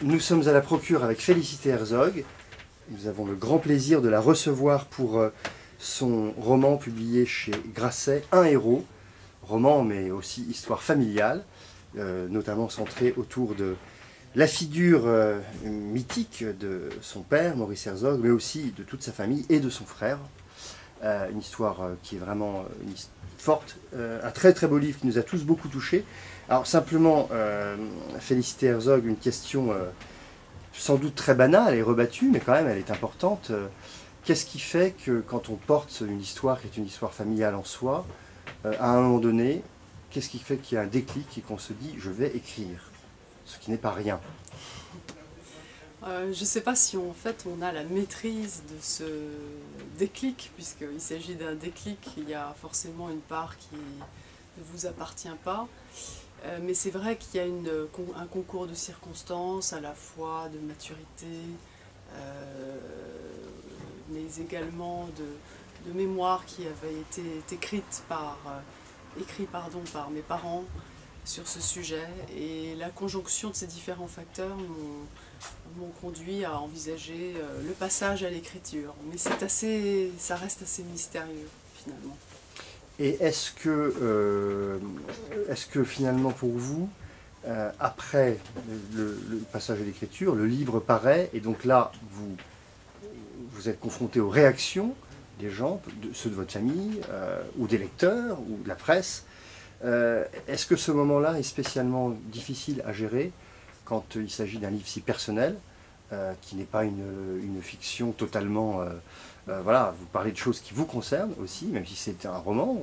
Nous sommes à la Procure avec Félicité Herzog. Nous avons le grand plaisir de la recevoir pour son roman publié chez Grasset, Un héros. Roman, mais aussi histoire familiale, notamment centrée autour de la figure mythique de son père, Maurice Herzog, mais aussi de toute sa famille et de son frère. Une histoire qui est vraiment forte, un très très beau livre qui nous a tous beaucoup touchés. Alors simplement, Félicité Herzog, une question sans doute très banale et rebattue, mais quand même elle est importante. Qu'est-ce qui fait que quand on porte une histoire qui est une histoire familiale en soi, à un moment donné, qu'est-ce qui fait qu'il y a un déclic et qu'on se dit « je vais écrire », ce qui n'est pas rien? Je ne sais pas si en fait on a la maîtrise de ce déclic, puisqu'il s'agit d'un déclic, il y a forcément une part qui ne vous appartient pas. Mais c'est vrai qu'il y a un concours de circonstances, à la fois de maturité, mais également de mémoire qui avait été écrite par mes parents sur ce sujet. Et la conjonction de ces différents facteurs m'ont conduit à envisager le passage à l'écriture. Mais ça reste assez mystérieux finalement. Et est-ce que finalement pour vous, après le passage à l'écriture, le livre paraît, et donc là vous êtes confronté aux réactions des gens, ceux de votre famille, ou des lecteurs, ou de la presse. Est-ce que ce moment-là est spécialement difficile à gérer quand il s'agit d'un livre si personnel, qui n'est pas une fiction totalement... voilà, vous parlez de choses qui vous concernent aussi, même si c'est un roman.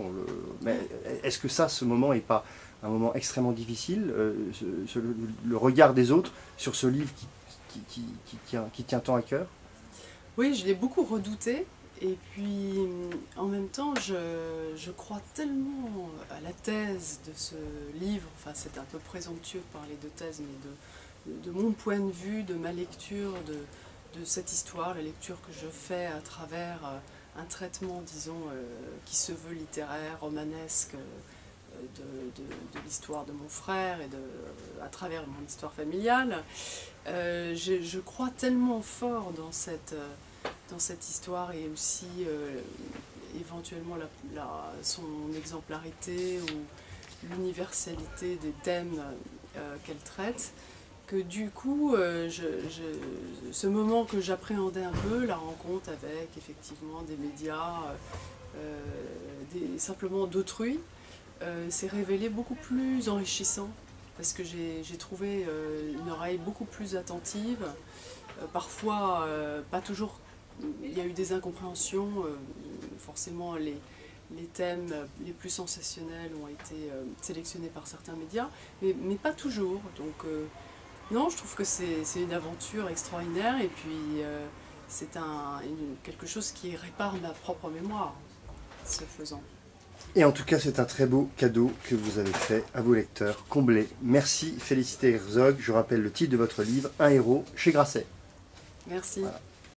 Mais est-ce que ce moment n'est pas un moment extrêmement difficile, le regard des autres sur ce livre qui tient tant à cœur? Oui, je l'ai beaucoup redouté. Et puis, en même temps, je crois tellement à la thèse de ce livre, enfin c'est un peu présomptueux de parler de thèse, mais de mon point de vue, de ma lecture de cette histoire, la lecture que je fais à travers un traitement, disons, qui se veut littéraire, romanesque, de l'histoire de mon frère et à travers mon histoire familiale. Je crois tellement fort dans cette histoire et aussi éventuellement son exemplarité ou l'universalité des thèmes qu'elle traite, que du coup, ce moment que j'appréhendais un peu, la rencontre avec effectivement des médias, simplement d'autrui, s'est révélé beaucoup plus enrichissant parce que j'ai trouvé une oreille beaucoup plus attentive, parfois pas toujours. Il y a eu des incompréhensions, forcément les thèmes les plus sensationnels ont été sélectionnés par certains médias, mais pas toujours. Donc non, je trouve que c'est une aventure extraordinaire et puis c'est quelque chose qui répare ma propre mémoire, ce faisant. Et en tout cas, c'est un très beau cadeau que vous avez fait à vos lecteurs, comblé. Merci Félicité Herzog. Je rappelle le titre de votre livre, Un héros, chez Grasset. Merci. Voilà.